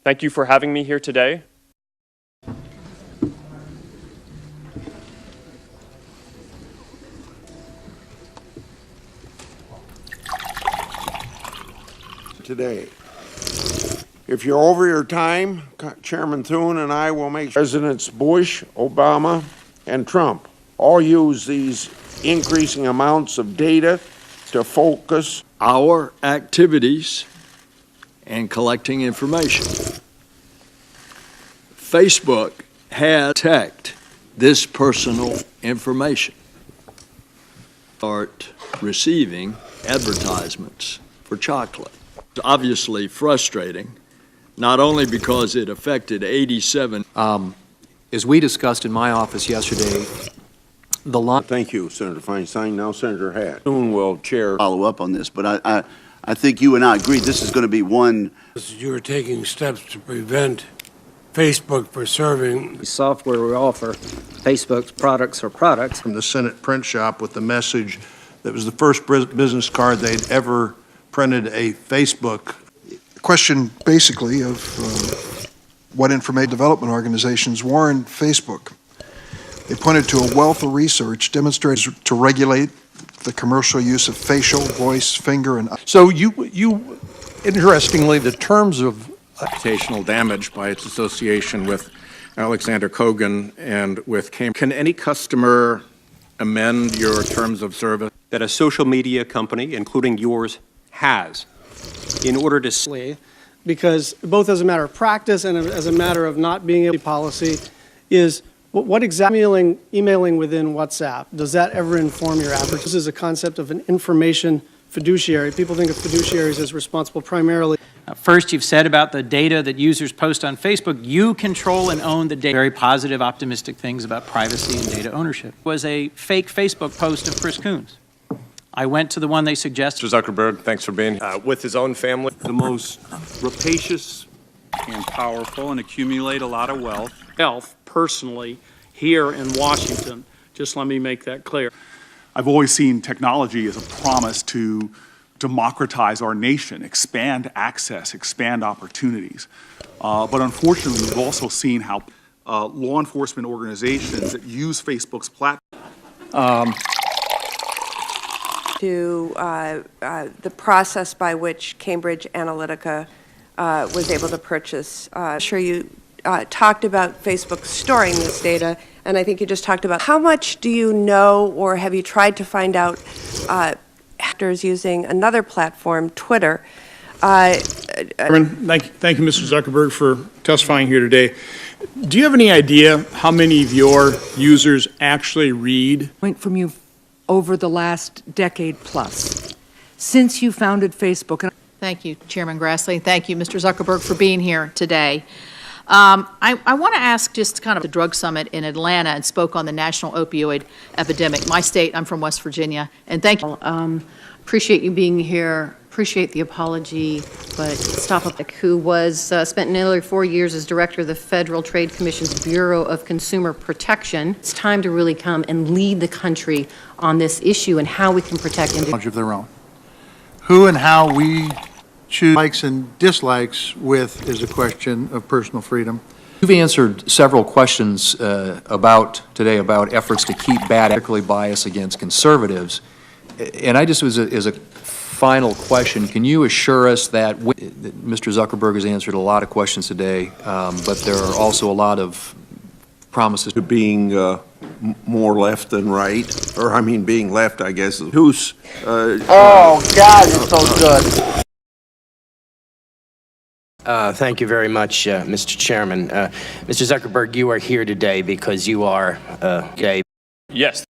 Thank you for having me here today. Today. If you're over your time, Chairman Thune and I will make Presidents Bush, Obama, and Trump all use these increasing amounts of data to focus our activities and collecting information. Facebook has protect this personal information. Start receiving advertisements for chocolate. It's obviously frustrating, not only because it affected 87. As we discussed in my office yesterday, the law. Thank you, Senator Feinstein. Now Senator Hatt. Thune will chair. Follow up on this, but I think you and I agree this is going to be one. You are taking steps to prevent Facebook from serving. The software we offer, Facebook's products are products. From the Senate print shop with the message that was the first business card they'd ever printed a Facebook. Question basically of what information development organizations warned Facebook. They pointed to a wealth of research demonstrates to regulate the commercial use of facial, voice, finger, and... So you interestingly, the terms of reputational damage by its association with Alexander Kogan and with Cambridge. Can any customer amend your terms of service? That a social media company, including yours, has in order to... Because both as a matter of practice and as a matter of not being able to policy is what exactly emailing within WhatsApp, does that ever inform your advertising? This is a concept of an information fiduciary. People think of fiduciaries as responsible primarily. First, you've said about the data that users post on Facebook, you control and own the data. Very positive, optimistic things about privacy and data ownership. It was a fake Facebook post of Chris Coons. I went to the one they suggested. Mr. Zuckerberg, thanks for being here. With his own family. The most rapacious and powerful and accumulate a lot of wealth. Personally, here in Washington, just let me make that clear. I've always seen technology as a promise to democratize our nation, expand access, expand opportunities. But unfortunately, we've also seen how law enforcement organizations that use Facebook's platform to the process by which Cambridge Analytica was able to purchase. Sure, you talked about Facebook storing this data, and I think you just talked about how much do you know, or have you tried to find out actors using another platform, Twitter? Chairman, thank you, Mr. Zuckerberg, for testifying here today. Do you have any idea how many of your users actually read? From you over the last decade plus, since you founded Facebook. Thank you, Chairman Grassley. Thank you, Mr. Zuckerberg, for being here today. I want to ask just kind of the drug summit in Atlanta and spoke on the national opioid epidemic. My state, I'm from West Virginia, and thank you. Appreciate you being here. Appreciate the apology, but stop up. Who was spent nearly 4 years as director of the Federal Trade Commission's Bureau of Consumer Protection. It's time to really come and lead the country on this issue and how we can protect individuals of their own. Who and how we choose likes and dislikes with is a question of personal freedom. You've answered several questions today about efforts to keep bad, particularly bias against conservatives. And I just was as a final question, can you assure us that Mr. Zuckerberg has answered a lot of questions today, but there are also a lot of promises to being more left than right, or I mean being left, I guess. Who's oh God, it's so good. Thank you very much, Mr. Chairman. Mr. Zuckerberg, you are here today because you are gay. Yes.